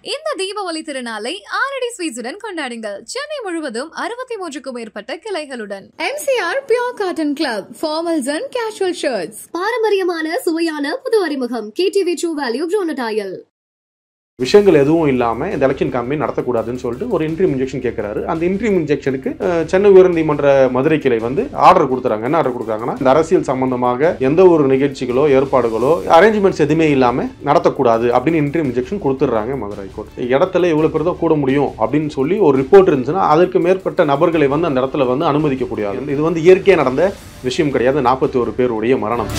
இந்த தீபாவளி திருநாளை ஆரடி ஸ்வீட்ஸுடன் கொண்டாடுங்கள். சென்னை முழுவதும் 63க்கும் மேற்பட்ட கிளைகளுடன். MCR Pure Cotton Club, formals and casual shirts. பாரம்பரியமான சுவையான புது அறிமுகம் KTV True Value Bronatile. விஷயங்கள் எதுவும் இல்லாமல் இந்த எலெக்ஷன் கேம்பெயின் நடத்தக்கூடாதுன்னு சொல்லிட்டு ஒரு இன்ட்ரீம் இன்ஜெக்ஷன் கேட்குறாரு. அந்த இன்ட்ரீம் இன்ஜெக்ஷனுக்கு சென்னை உயர்நீதிமன்ற மதுரை கிளை வந்து ஆர்டர் கொடுத்துறாங்க. என்ன ஆர்டர் கொடுக்குறாங்கன்னா, இந்த அரசியல் சம்பந்தமாக எந்த ஒரு நிகழ்ச்சிகளோ ஏற்பாடுகளோ அரேஞ்ச்மெண்ட்ஸ் எதுவுமே இல்லாமல் நடத்தக்கூடாது அப்படின்னு இன்ட்ரீம் இன்ஜெக்ஷன் கொடுத்துட்றாங்க மதுரை கோர்ட். இடத்துல இவ்வளோ பேர் தான் கூட முடியும் அப்படின்னு சொல்லி ஒரு ரிப்போர்ட் இருந்துச்சுன்னா அதற்கு மேற்பட்ட நபர்களை வந்து அந்த இடத்துல வந்து அனுமதிக்க முடியாது. இது வந்து இயற்கையாக நடந்த விஷயம் கிடையாது. 41 பேருடைய மரணம்.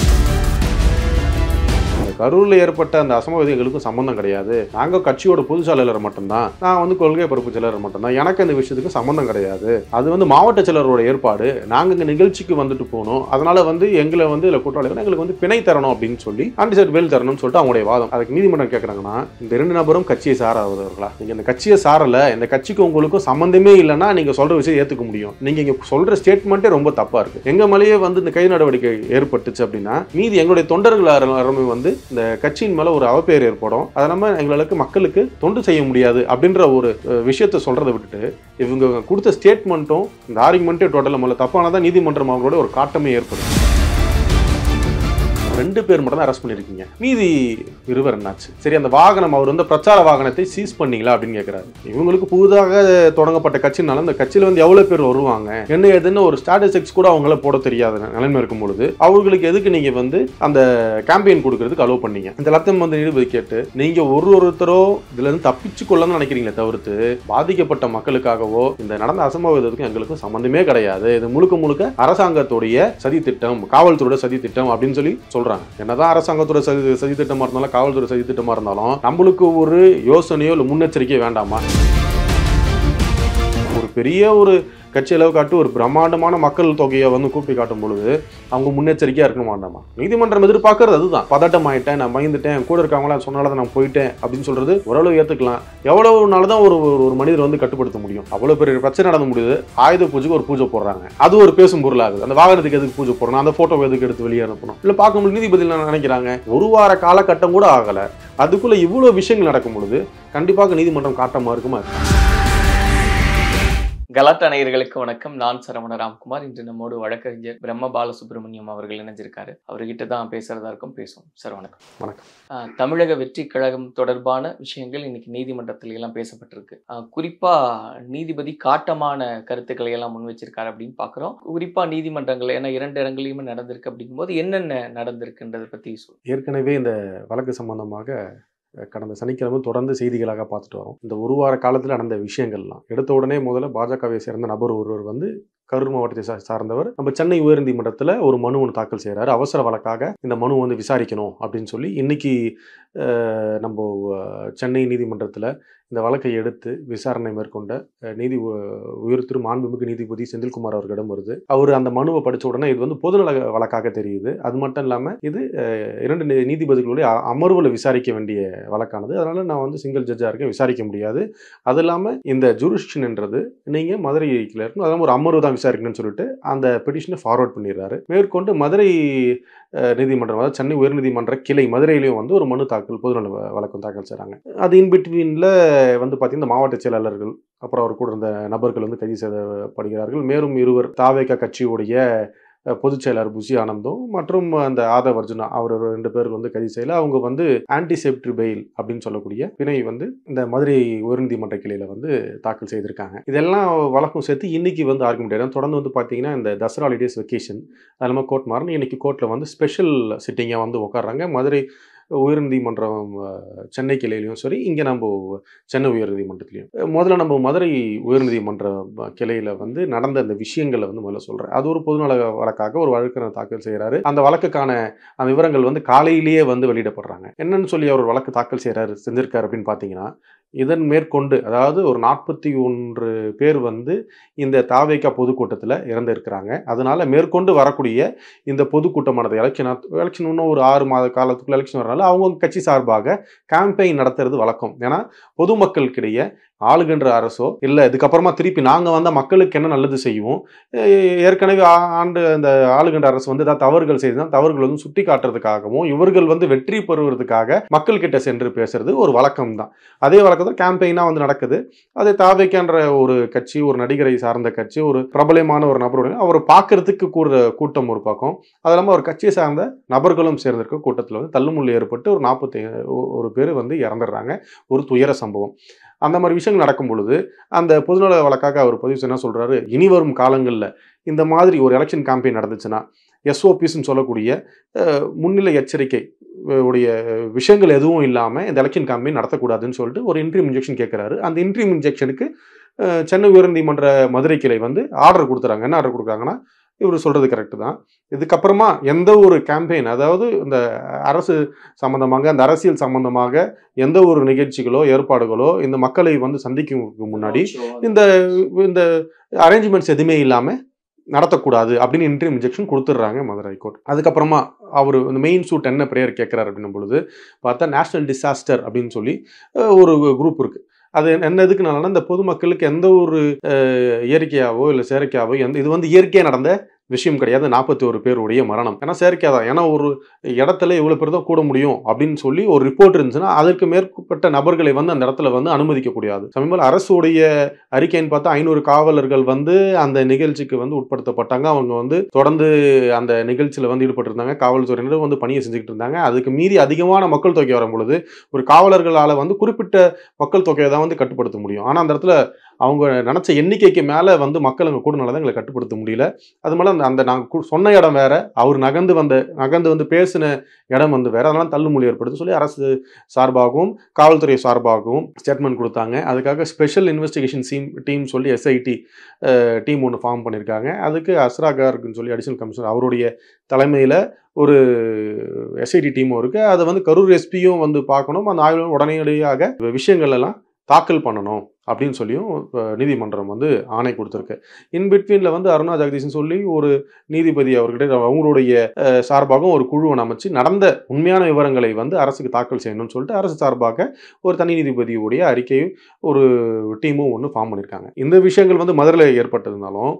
கரூரில் ஏற்பட்ட அந்த அசம்பாவிதங்களுக்கும் சம்பந்தம் கிடையாது. நாங்கள் கட்சியோட பொதுச் செயலாளர் மட்டும்தான், நான் வந்து கொள்கை பொறுப்பு செயலாளர் மட்டும்தான், எனக்கு அந்த விஷயத்துக்கு சம்பந்தம் கிடையாது. அது வந்து மாவட்ட செயலரோட ஏற்பாடு. நாங்கள் இந்த நிகழ்ச்சிக்கு வந்துட்டு போகணும், அதனால வந்து எங்களை வந்து இதில் குற்றவாளிகள் எங்களுக்கு வந்து பிணை தரணும் அப்படின்னு சொல்லி அன்டிசைட் பெயில் தரணும்னு சொல்லிட்டு அவங்களுடைய வாதம். அதுக்கு நீதிமன்றம் கேட்குறாங்கன்னா, இந்த 2 நபரும் கட்சியை சாராதவர்களா? நீங்கள் இந்த கட்சியை சாரல, இந்த கட்சிக்கு உங்களுக்கும் சம்பந்தமே இல்லைன்னா நீங்கள் சொல்ற விஷயம் ஏற்றுக்க முடியும். நீங்கள் இங்கே சொல்ற ஸ்டேட்மெண்ட்டே ரொம்ப தப்பா இருக்கு. எங்க மேலேயே வந்து இந்த கைது நடவடிக்கை ஏற்பட்டுச்சு அப்படின்னா மீதி எங்களுடைய தொண்டர்கள் அருமை வந்து இந்த கட்சியின் மேல ஒரு அவப்பெயர் ஏற்படும். அது நம்ம எங்களுக்கு மக்களுக்கு தொண்டு செய்ய முடியாது அப்படின்ற ஒரு விஷயத்தை சொல்றதை விட்டுட்டு இவங்க கொடுத்த ஸ்டேட்மெண்ட்டும் இந்த ஆர்குமெண்ட்டே டோட்டலாக முதல்ல தப்பானதான் நீதிமன்றம் அவங்களோட ஒரு காட்டமே ஏற்படும். 2 பேர் மட்டும் தான் அரெஸ்ட் பண்ணிருக்கீங்க, மீதி 2 என்னாச்சு? சரி, அந்த வாகனம் அவர் வந்து பிரச்சார வாகனத்தை சீஸ் பண்ணீங்களா அப்படின்னு கேட்கிறாரு. இவங்களுக்கு புதிதாக தொடங்கப்பட்ட கட்சினால அந்த கட்சியில வந்து எவ்வளவு பேர் வருவாங்க என்ன ஏதுன்னு ஒரு ஸ்டாட்டிஸ்டிக்ஸ் கூட அவங்கள போட தெரியாத நிலைமை இருக்கும் பொழுது அவங்களுக்கு எதுக்கு நீங்க வந்து அந்த கேம்பெயின் கொடுக்கறதுக்கு அலோவ் பண்ணீங்க? இந்த லத்தம் வந்து நீதிபதி கேட்டு நீங்க ஒருத்தரோ இதுல இருந்து தப்பிச்சு கொள்ளணும்னு நினைக்கிறீங்களே தவிர்த்து பாதிக்கப்பட்ட மக்களுக்காகவோ இந்த நடந்த அசம்பாவிதத்துக்கும் எங்களுக்கும் சம்பந்தமே கிடையாது. இது முழுக்க அரசாங்கத்துடைய சதி திட்டம், காவல்துறையோட சதி திட்டம் அப்படின்னு சொல்லி சொல்றாங்க. என்னதான் அரசாங்கத்தோட சதி திட்டமா இருந்தாலும் காவல்துறை சதி திட்டமா இருந்தாலும் நம்மளுக்கு ஒரு யோசனையோ இல்லை முன்னெச்சரிக்கையோ வேண்டாமா? ஒரு பெரிய ஒரு கட்சி அளவு காட்டு ஒரு பிரம்மாண்டமான மக்கள் தொகையை வந்து கூப்பி காட்டும் பொழுது அவங்க முன்னெச்சரிக்கையா இருக்க மாட்டாமா? நீதிமன்றம் எதிர்பார்க்கறது அதுதான். பதட்டம் ஆயிட்டேன், நான் பயந்துட்டேன், கூட இருக்கவங்களா சொன்னால நான் போயிட்டேன் அப்படின்னு சொல்றது ஓரளவு ஏத்துக்கலாம். எவ்வளவு நாள் தான் ஒரு மனிதர் வந்து கட்டுப்படுத்த முடியும்? அவ்வளவு பெரிய பிரச்சனை நடந்து முடியுது. ஆயுத பூஜைக்கு ஒரு பூஜை போடுறாங்க, அது ஒரு பேசும் பொருள் ஆகுது. அந்த வாகனத்துக்கு எதுக்கு பூஜை போடணும், அந்த போட்டோ எதுக்கு எடுத்து வெளியே அனுப்பணும்? இல்ல பார்க்கும்போது நீதிபதி நினைக்கிறாங்க 1 வார காலகட்டம் கூட ஆகல, அதுக்குள்ள இவ்வளவு விஷயங்கள் நடக்கும் பொழுது கண்டிப்பாக நீதிமன்றம் காட்டமா இருக்குமா? கலாட்டா நேயர்களுக்கு வணக்கம். நான் சரவண ராம்குமார். இன்று நம்மோடு வழக்கறிஞர் பிரம்ம பாலசுப்ரமணியம் அவர்கள் இணைஞ்சிருக்காரு. அவர்கிட்ட தான் பேசுறதா இருக்கும். பேசுவோம். சார் வணக்கம். வணக்கம். தமிழக வெற்றி கழகம் தொடர்பான விஷயங்கள் இன்னைக்கு நீதிமன்றத்தில எல்லாம் பேசப்பட்டிருக்கு. குறிப்பா நீதிபதி காட்டமான கருத்துக்களை எல்லாம் முன் வச்சிருக்காரு அப்படின்னு பாக்குறோம். குறிப்பா நீதிமன்றங்கள் ஏன்னா 2 இடங்களையுமே நடந்திருக்கு அப்படிங்கும்போது என்னென்ன நடந்திருக்குன்றதை பத்தி ஏற்கனவே இந்த வழக்கு சம்பந்தமாக கடந்த சனிக்கிழமை தொடர்ந்து செய்திகளாக பார்த்துட்டு வரோம். இந்த 1 வார காலத்தில் நடந்த விஷயங்கள்லாம் எடுத்த உடனே முதல்ல பாஜகவை சேர்ந்த நபர் ஒருவர் வந்து கரூர் மாவட்டத்தை சார்ந்தவர் நம்ம சென்னை உயர்நீதிமன்றத்தில் ஒரு மனு ஒன்று தாக்கல் செய்கிறார். அவசர வழக்காக இந்த மனு வந்து விசாரிக்கணும் அப்படின்னு சொல்லி இன்னைக்கு நம்ம சென்னை நீதிமன்றத்தில் இந்த வழக்கை எடுத்து விசாரணை மேற்கொண்ட உயர் திரு மாண்புமிகு நீதிபதி செந்தில்குமார் அவர்களிடம் வருது. அவர் அந்த மனுவை படித்த உடனே இது வந்து பொதுநல வழக்காக தெரியுது. அது மட்டும் இல்லாமல் இது 2 நீதிபதிகளுடைய அமர்வில் விசாரிக்க வேண்டிய வழக்கானது. அதனால நான் வந்து சிங்கிள் ஜட்ஜாக இருக்கேன், விசாரிக்க முடியாது. அது இல்லாமல் இந்த ஜூரிஸ்டிக்ஷன் என்றது நீங்கள் மதுரை கிளை இருக்கணும், அதெல்லாம் ஒரு அமர்வு தான் விசாரிக்கணும்னு சொல்லிட்டு அந்த பெட்டிஷனை ஃபார்வர்ட் பண்ணிடுறாரு. மேற்கொண்டு மதுரை நீதிமன்றம், அதாவது சென்னை உயர்நீதிமன்ற கிளை மதுரையிலையும் வந்து ஒரு மனு தாக்கல் பொதுநல வழக்கம் தாக்கல் செய்கிறாங்க. அது இன்பிட்வீனில் வந்து பார்த்தீங்கன்னா மாவட்ட செயலாளர்கள் அப்புறம் அவர் கூட இருந்த நபர்கள் வந்து கைது செய்யப்படுகிறார்கள். மேலும் 2 தாவேகா கட்சியுடைய பொதுச் செயலாளர் புசி ஆனந்தும் மற்றும் அந்த ஆதவ் அர்ஜுனா அவர் 2 பேர் வந்து கைது செய்யல. அவங்க வந்து ஆன்டிசெப்டரி பெயில் அப்படின்னு சொல்லக்கூடிய பிணை வந்து இந்த மதுரை உயர்நீதிமன்ற கிளையில வந்து தாக்கல் செய்திருக்காங்க. இதெல்லாம் வழக்கம் சேர்த்து இன்னைக்கு வந்து ஆர்குமெண்ட் தொடர்ந்து வந்து பார்த்தீங்கன்னா இந்த தசரா ஹாலிடேஸ் வெக்கேஷன் அதெல்லாம் கோர்ட் மாறணும். இன்னைக்கு கோர்ட்டில் வந்து ஸ்பெஷல் சிட்டிங்காக வந்து உட்காடுறாங்க. மதுரை உயர்நீதிமன்றம் சென்னை கிளையிலையும் சரி, இங்கே நம்ம சென்னை உயர்நீதிமன்றத்திலையும். முதல்ல நம்ம மதுரை உயர்நீதிமன்ற கிளையில் வந்து நடந்த அந்த விஷயங்களை வந்து முதல்ல சொல்கிறேன். அது ஒரு பொதுநல வழக்காக ஒரு வழக்கறிஞர் தாக்கல் செய்கிறாரு. அந்த வழக்குக்கான அந்த விவரங்கள் வந்து காலையிலேயே வந்து வெளியிடப்படுறாங்க. என்னன்னு சொல்லி அவர் வழக்கு தாக்கல் செஞ்சிருக்காரு அப்படின்னு பார்த்தீங்கன்னா, இதன் மேற்கொண்டு அதாவது ஒரு 41 பேர் வந்து இந்த தாவேகா பொதுக்கூட்டத்தில் இறந்திருக்கிறாங்க. அதனால மேற்கொண்டு வரக்கூடிய இந்த பொதுக்கூட்டமானது எலெக்ஷன் இன்னும் ஒரு 6 மாத காலத்துக்குள்ள எலெக்ஷன் வரனால அவங்க கட்சி சார்பாக கேம்பெயின் நடத்துறது வழக்கம். ஏன்னா பொதுமக்களுக்கிடையே ஆளுகின்ற அரசோ இல்லை இதுக்கப்புறமா திருப்பி நாங்கள் வந்த மக்களுக்கு என்ன நல்லது செய்வோம், ஏற்கனவே அந்த ஆளுகின்ற அரசு வந்து ஏதாவது தவறுகள் செய்தால் தவறுகள் வந்து சுட்டி காட்டுறதுக்காகவும் இவர்கள் வந்து வெற்றி பெறுவதற்காக மக்கள் கிட்ட சென்று பேசுறது ஒரு வழக்கம் தான். அதே வழக்கம் நடக்குதோ கேம்பெயினாக வந்து நடக்குது. அது தாவேக்கான்ற ஒரு கட்சி, ஒரு நடிகரை சார்ந்த கட்சி, ஒரு பிரபலமான ஒரு நபருடைய அவர் பார்க்கறதுக்கு கூட்டம் ஒரு பக்கம், அது இல்லாமல் ஒரு கட்சியை சார்ந்த நபர்களும் சேர்ந்திருக்க கூட்டத்தில் வந்து தள்ளுமுள்ளு ஏற்பட்டு ஒரு 41 பேர் வந்து இறந்துடுறாங்க. ஒரு துயர சம்பவம். அந்த மாதிரி விஷயங்கள் நடக்கும் பொழுது அந்த பொதுநல வழக்காக அவர் பதிவு என்ன சொல்றாரு, இனி வரும் காலங்களில் இந்த மாதிரி ஒரு எலெக்ஷன் கேம்பெயின் நடந்துச்சுன்னா எஸ்ஓபிஸ்ன்னு சொல்லக்கூடிய முன்னிலை எச்சரிக்கை உடைய விஷயங்கள் எதுவும் இல்லாமல் இந்த எலெக்ஷன் கேம்பெயின் நடத்தக்கூடாதுன்னு சொல்லிட்டு ஒரு இன்ட்ரீம் இன்ஜெக்ஷன் கேட்குறாரு. அந்த இன்ட்ரீம் இன்ஜெக்ஷனுக்கு சென்னை உயர்நீதிமன்ற மதுரை கிளை வந்து ஆர்டர் கொடுத்துறாங்க. என்ன ஆர்டர் கொடுக்குறாங்கன்னா, இவர் சொல்றது கரெக்டு தான், இதுக்கப்புறமா எந்த ஒரு கேம்பெயின், அதாவது இந்த அரசு சம்பந்தமாக, அந்த அரசியல் சம்பந்தமாக எந்த ஒரு நிகழ்ச்சிகளோ ஏற்பாடுகளோ இந்த மக்களை வந்து சந்திக்கும் முன்னாடி இந்த அரேஞ்ச்மெண்ட்ஸ் எதுவுமே இல்லாமல் நடத்தக்கூடாது அப்படின்னு இன்ட்ரீம் இன்ஜெக்ஷன் கொடுத்துட்றாங்க மதுரை ஹைகோர்ட். அதுக்கப்புறமா அவர் இந்த மெயின் சூட் என்ன ப்ரேயர் கேட்குறாரு அப்படின்னும் பொழுது பார்த்தா நேஷனல் டிசாஸ்டர் அப்படின்னு சொல்லி ஒரு குரூப் இருக்குது. அது என்ன எதுக்குனாலனா, இந்த பொதுமக்களுக்கு எந்த ஒரு இயற்கையாவோ இல்லை செயற்கையாவோ இது வந்து இயற்கையாக நடந்த விஷயம் கிடையாது. 41 பேருடைய மரணம் ஏன்னா செயற்கை தான். ஏன்னா ஒரு இடத்துல இவ்வளோ பேர் தான் கூட முடியும் அப்படின்னு சொல்லி ஒரு ரிப்போர்ட் இருந்துச்சுன்னா அதற்கு மேற்பட்ட நபர்களை வந்து அந்த இடத்துல வந்து அனுமதிக்க கூடாது. சமீபத்தில் அரசுடைய அறிக்கைன்னு பார்த்தா 500 காவலர்கள் வந்து அந்த நிகழ்ச்சிக்கு வந்து உட்படுத்தப்பட்டாங்க. அவங்க வந்து தொடர்ந்து அந்த நிகழ்ச்சியில் வந்து ஈடுபட்டிருந்தாங்க. காவல்துறையினர் வந்து பணியை செஞ்சுக்கிட்டு இருந்தாங்க. அதுக்கு மீறி அதிகமான மக்கள் தொகை வரும் பொழுது ஒரு காவலர்களால் வந்து குறிப்பிட்ட மக்கள் தொகையை தான் வந்து கட்டுப்படுத்த முடியும். ஆனால் அந்த இடத்துல அவங்க நினச்ச எண்ணிக்கைக்கு மேலே வந்து மக்கள் அங்கே கூடனால தான் எங்களை கட்டுப்படுத்த முடியல. அது மேலே அந்த நாங்கள் சொன்ன இடம் வேற, அவர் நகர்ந்து வந்து பேசின இடம் வந்து வேற. அதனால தள்ளுமொழி ஏற்படுத்த சொல்லி அரசு சார்பாகவும் காவல்துறை சார்பாகவும் ஸ்டேட்மெண்ட் கொடுத்தாங்க. அதுக்காக ஸ்பெஷல் இன்வெஸ்டிகேஷன் டீம் சொல்லி எஸ்ஐடி டீம் ஒன்று ஃபார்ம் பண்ணியிருக்காங்க. அதுக்கு அஸ்ரா கார்க்குன்னு சொல்லி அடிஷனல் கமிஷனர் அவருடைய தலைமையில் ஒரு எஸ்ஐடி டீமும் இருக்குது. அதை வந்து கரூர் எஸ்பியும் வந்து பார்க்கணும். அந்த ஆய்வு உடனடியாக விஷயங்கள் எல்லாம் தாக்கல் பண்ணணும் அப்படின்னு சொல்லியும் நீதிமன்றம் வந்து ஆணை கொடுத்துருக்கு. இன்பிட்வீனில் வந்து அருணா ஜெகதீஷன் சொல்லி ஒரு நீதிபதி அவர்கிட்ட அவங்களுடைய சார்பாகவும் ஒரு குழுவை அமைச்சு நடந்த உண்மையான விவரங்களை வந்து அரசுக்கு தாக்கல் செய்யணும்னு சொல்லிட்டு அரசு சார்பாக ஒரு தனி நீதிபதியுடைய அறிக்கையும் ஒரு டீமும் ஒன்று ஃபார்ம் பண்ணியிருக்காங்க. இந்த விஷயங்கள் வந்து மதுரையில் ஏற்பட்டிருந்தாலும்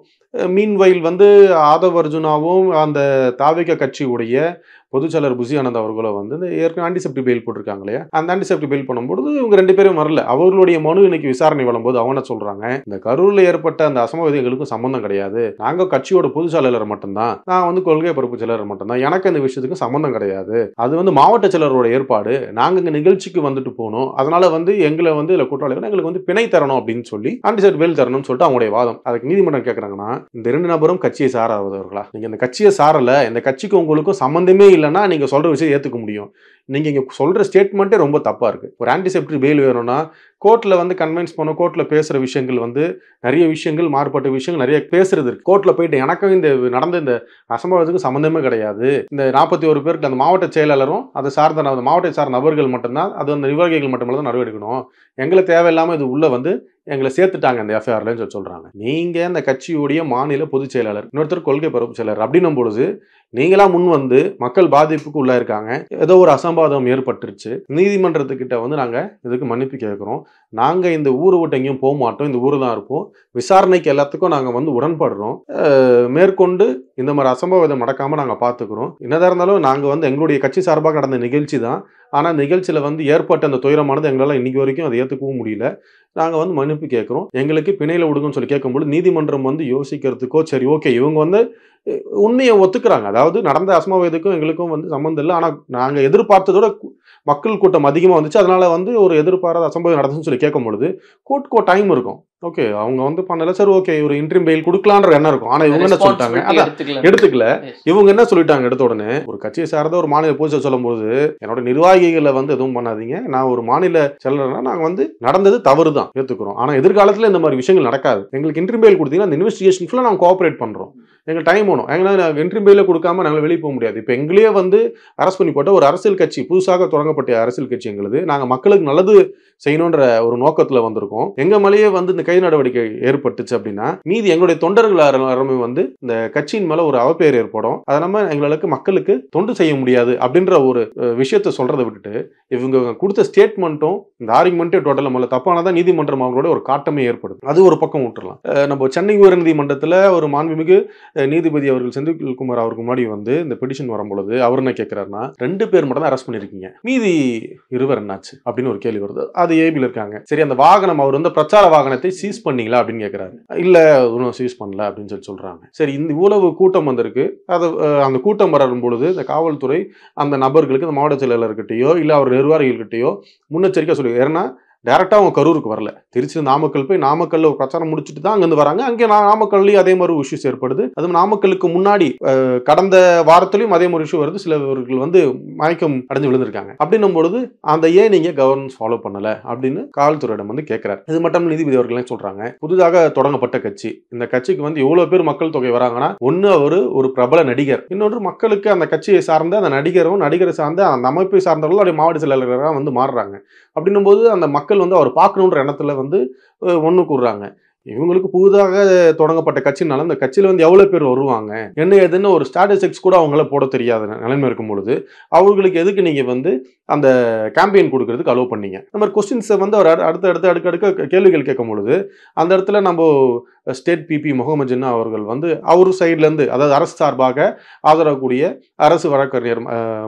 மீன்வயல் வந்து ஆதவ் அர்ஜுனாவும் அந்த தாவேகா கட்சியுடைய பொதுச்செயலர் புசி ஆனந்த் அவர்களும் வந்து இந்த ஏற்கனவே ஆன்டிசெப்டிக் பெயில் போட்டிருக்காங்க இல்லையா, அந்த ஆன்டிசெப்டிக் பெயில் பண்ணும்போது இவங்க 2 பேரும் வரல. அவர்களுடைய மனு இன்னைக்கு விசாரணை வரும்போது அவங்க சொல்றாங்க, இந்த கரூரில் ஏற்பட்ட அந்த அசம்பாவிதங்களுக்கும் சம்பந்தம் கிடையாது, நாங்கள் கட்சியோட பொதுச்செயலாளர் மட்டும்தான், நான் வந்து கொள்கை பரப்பு செயலர் மட்டும்தான், எனக்கு அந்த விஷயத்துக்கு சம்பந்தம் கிடையாது, அது வந்து மாவட்ட செயலரோட ஏற்பாடு, நாங்கள் இங்கே நிகழ்ச்சிக்கு வந்துட்டு போகணும், அதனால வந்து எங்களை வந்து இல்லை குற்றவாளிகள் எங்களுக்கு வந்து பிணை தரணும் அப்படின்னு சொல்லி ஆன்டிசெப்டிக் பெயில் தரணும்னு சொல்லிட்டு அவங்களுடைய வாதம். அதுக்கு நீதிமன்றம் கேட்குறாங்கன்னா, இந்த 2 நபரும் கட்சியை சாராதவர்களா, நீங்க இந்த கட்சியை சாரல, இந்த கட்சிக்கு உங்களுக்கும் சம்பந்தமே இல்லைன்னா நீங்க சொல்ற விஷயம் ஏத்துக்க முடியும். நீங்க இங்க சொல்ற ஸ்டேட்மெண்ட்டே ரொம்ப தப்பா இருக்கு. ஒரு ஆன்டிசெப்டிக் பெயில் வேணும்னா கோர்ட்ல வந்து கன்வின்ஸ் பண்ண, கோர்ட்ல பேசுற விஷயங்கள் வந்து நிறைய விஷயங்கள், மாறுபட்ட விஷயங்கள் நிறைய பேசுறது இருக்கு. கோர்ட்ல போயிட்டு எனக்கும் இந்த நடந்த இந்த அசம்பாவிதத்துக்கு சம்பந்தமே கிடையாது, இந்த 41 பேருக்கு அந்த மாவட்ட செயலாளரும் அதை சார்ந்த மாவட்ட சார்ந்த நபர்கள் மட்டும்தான், அது அந்த நிர்வாகிகள் மட்டும்தான் நடவடிக்கணும், எங்களை தேவையில்லாம இது உள்ள வந்து எங்களை சேர்த்துட்டாங்க இந்த எஃப்ஐஆர்லன்னு சொல்றாங்க. நீங்க இந்த கட்சியுடைய மாநில பொதுச் செயலாளர், இன்னொருத்தர் கொள்கை பரப்பு செயலர் அப்படின்னும் பொழுது நீங்களா முன் வந்து மக்கள் பாதிப்புக்கு உள்ளாயிருக்காங்க, ஏதோ ஒரு அசம்பாவிதம் ஏற்பட்டுருச்சு, நீதிமன்றத்துக்கிட்ட வந்து நாங்க இதுக்கு மன்னிப்பு கேட்கிறோம், நாங்க இந்த ஊரை விட்டு எங்கேயும் போக மாட்டோம், இந்த ஊரு தான் இருப்போம், விசாரணைக்கு எல்லாத்துக்கும் நாங்க வந்து உடன்படுறோம், மேற்கொண்டு இந்த மாதிரி அசம்பாவிதம் நடக்காம நாங்க பாத்துக்கிறோம், என்னதான் இருந்தாலும் நாங்க வந்து எங்களுடைய கட்சி சார்பாக நடந்த நிகழ்ச்சி தான், ஆனால் நிகழ்ச்சியில வந்து ஏற்பட்ட அந்த துயரமானது எங்களால் இன்னைக்கு வரைக்கும் அதை ஏற்றுக்கவும் முடியல, நாங்கள் வந்து மன்னிப்பு கேட்குறோம், எங்களுக்கு பிணையில் விடுங்கன்னு சொல்லி கேட்கும்போது நீதிமன்றம் வந்து யோசிக்கிறதுக்கோ சரி ஓகே இவங்க வந்து உண்மையை ஒத்துக்கிறாங்க, அதாவது நடந்த அசம்பாவிதத்துக்கும் எங்களுக்கும் வந்து சம்மந்தம் இல்லை, ஆனால் நாங்கள் எதிர்பார்த்ததோட மக்கள் கூட்டம் அதிகமாக வந்துச்சு, அதனால வந்து ஒரு எதிர்பாராத அசம்பாவிதம் நடந்துச்சுன்னு சொல்லி கேட்கும் பொழுது கோர்ட்கோ டைம் இருக்கும், ஓகே அவங்க வந்து பண்ணல, சரி ஓகே ஒரு இன்ட்ரீம் பெயில் கொடுக்கலான்ற எண்ணம் இருக்கும். ஆனா இவங்க என்ன சொல்லிட்டாங்க, அதான் எடுத்துக்கல, இவங்க என்ன சொல்லிட்டாங்க, எடுத்த உடனே ஒரு கட்சியை சார்ந்த ஒரு மாநில பொதுச்செயலர் சொல்லும் போது என்னோட நிர்வாகிகளை வந்து எதுவும் பண்ணாதீங்க, நான் ஒரு மாநில செயலர்னா நாங்க வந்து நடந்தது தவறு தான் ஏத்துக்கிறோம், ஆனா எதிர்காலத்துல இந்த மாதிரி விஷயங்கள் நடக்காது, எங்களுக்கு இன்ட்ரீம் பெயில் கொடுத்தீங்கன்னா அந்த இன்வெஸ்டிகேஷன் ஃபுல்லா நாங்க கோஆபரேட் பண்றோம், எங்களுக்கு டைம் வேணும், எங்கன்னா இன்ட்ரீம் பெயில கொடுக்காம நாங்கள் வெளியே போக முடியாது, இப்போ எங்களே வந்து அரசு பண்ணி போட்ட ஒரு அரசியல் கட்சி, புதுசாக தொடங்கப்பட்ட அரசியல் கட்சி எங்களுது, நாங்க மக்களுக்கு நல்லது செய்யணுன்ற ஒரு நோக்கத்துல வந்திருக்கோம், எங்க மேலேயே வந்து இந்த கைது நடவடிக்கை ஏற்பட்டுச்சு அப்படின்னா மீதி எங்களுடைய தொண்டர்கள் எல்லாருமே வந்து இந்த கட்சியின் மேல ஒரு அவப்பெயர் ஏற்படும், அதை நம்ம எங்களுக்கு மக்களுக்கு தொண்டு செய்ய முடியாது அப்படின்ற ஒரு விஷயத்த சொல்றதை விட்டுட்டு இவங்க கொடுத்த ஸ்டேட்மெண்ட்டும் இந்த ஆர்குமெண்ட்டே டோட்டலா மேல தப்பானதான் நீதிமன்றம் அவங்களோட ஒரு காட்டமே ஏற்படுது, அது ஒரு பக்கம் விட்டுறலாம். நம்ம சென்னை உயர்நீதிமன்றத்தில் ஒரு மாண்புமிகு நீதிபதி அவர்கள் செந்தில்குமார் அவருக்கு முன்னாடி வந்து இந்த பெட்டிஷன் வரும்பொழுது அவர் என்ன கேட்கிறாருன்னா 2 பேர் மட்டும் தான் அரெஸ்ட் பண்ணிருக்கீங்க, மீதி 2 என்னாச்சு அப்படின்னு ஒரு கேள்வி வருது. அது ஏபில இருக்காங்க. சரி, அந்த வாகனம் அவர் வந்து பிரச்சார வாகனத்தை சீஸ் பண்ணீங்களா அப்படின்னு கேட்கிறாரு. இல்ல ஒன்றும் சீஸ் பண்ணல அப்படின்னு சொல்றாங்க. சரி, இந்த இவ்வளவு கூட்டம் வந்திருக்கு, அது அந்த கூட்டம் வரும் பொழுது இந்த காவல்துறை அந்த நபர்களுக்கு அந்த மாவட்ட செயலாளர்கிட்டயோ இல்ல அவர் நிர்வாகிகள்கிட்டயோ முன்னெச்சரிக்கை சொல்லி, ஏன்னா டைரக்டா அவங்க கரூருக்கு வரல, திருச்சி நாமக்கல் போய் நாமக்கல்ல ஒரு பிரச்சாரம் முடிச்சுட்டு தான் அங்கிருந்து வராங்க. அங்கே நாமக்கல்லையும் அதே மாதிரி இஷ்யூஸ் ஏற்படுது. அதுவும் நாமக்கலுக்கு முன்னாடி கடந்த வாரத்திலையும் அதே மாதிரி இஷ்யூ வருது. சிலவர்கள் வந்து மயக்கம் அடைஞ்சு விழுந்திருக்காங்க. அப்படின்னும் பொழுது அந்த ஏன் நீங்க கவர்னன்ஸ் ஃபாலோ பண்ணல அப்படின்னு காவல்துறையிடம் வந்து கேட்கிறார். இது மட்டும் நீதிபதி அவர்கள் சொல்றாங்க, புதிதாக தொடங்கப்பட்ட கட்சி, இந்த கட்சிக்கு வந்து எவ்வளவு பேர் மக்கள் தொகை வராங்கன்னா, ஒன்னு அவரு ஒரு பிரபல நடிகர், இன்னொன்று மக்களுக்கு அந்த கட்சியை சார்ந்த அந்த நடிகரும் நடிகரை சார்ந்த அந்த அமைப்பை சார்ந்தவர்களும் அப்படியே மாவட்ட செயலாளராக வந்து மாறுறாங்க. அப்படின்னும் போது அந்த மக்கள் வந்து அவர் பார்க்கணுன்ற எண்ணத்துல வந்து ஒண்ணு கூடுறாங்க. இவங்களுக்கு புதிதாக தொடங்கப்பட்ட கட்சினால அந்த கட்சியில வந்து எவ்வளவு பேர் வருவாங்க என்ன ஏதுன்னு ஒரு ஸ்டாட்டிஸ்டிக்ஸ் கூட அவங்கள போட தெரியாத நிலைமை இருக்கும் பொழுது அவர்களுக்கு எதுக்கு நீங்க வந்து அந்த கேம்பெயின் கொடுக்கறதுக்கு அலோவ் பண்ணீங்க? நம்ம கொஸ்டின்ஸை வந்து அவர் அடுக்க கேள்விகள் கேட்கும் பொழுது அந்த இடத்துல நம்ம ஸ்டேட் பிபி முகமது ஜின்னா அவர்கள் வந்து அவர் சைட்ல இருந்து, அதாவது அரசு சார்பாக ஆதரவக்கூடிய அரசு வழக்கறிஞர்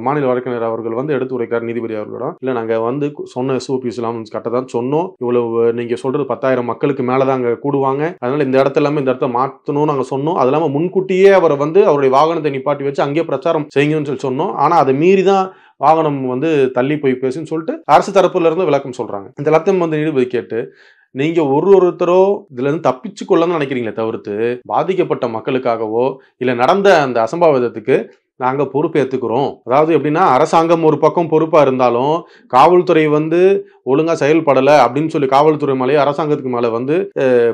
மாநில வழக்கறிஞர் அவர்கள் வந்து எடுத்து உரைக்கிறார் நீதிபதி அவர்களிடம். இல்ல நாங்க வந்து சொன்ன SOPs எல்லாம் கரெக்டாக சொன்னோம், இவ்வளவு நீங்க சொல்றது 10,000 மக்களுக்கு மேலதான் அங்க கூடுவாங்க, அதனால இந்த இடத்துல எல்லாமே இந்த இடத்த மாற்றணும்னு நாங்க சொன்னோம். அது இல்லாம முன்கூட்டியே அவரை வந்து அவருடைய வாகனத்தை நிப்பாட்டி வச்சு அங்கேயே பிரச்சாரம் செய்யுங்கன்னு சொல்லி சொன்னோம். ஆனா அதை மீறி தான் வாகனம் வந்து தள்ளி போய் பேசுன்னு சொல்லிட்டு அரசு தரப்புல இருந்து விளக்கம் சொல்றாங்க. இந்த எல்லாத்தையும் வந்து நீதிபதி கேட்டு, நீங்க ஒருத்தரோ இதுல இருந்து தப்பிச்சு கொள்ளணும்னு நினைக்கிறீங்களே தவிர்த்து பாதிக்கப்பட்ட மக்களுக்காகவோ இல்ல நடந்த அந்த அசம்பாவிதத்துக்கு நாங்க பொறுப்பு ஏத்துக்கிறோம். அதாவது எப்படின்னா, அரசாங்கம் ஒரு பக்கம் பொறுப்பா இருந்தாலும் காவல்துறை வந்து ஒழுங்கா செயல்படல அப்படின்னு சொல்லி காவல்துறை மேலே அரசாங்கத்துக்கு மேல வந்து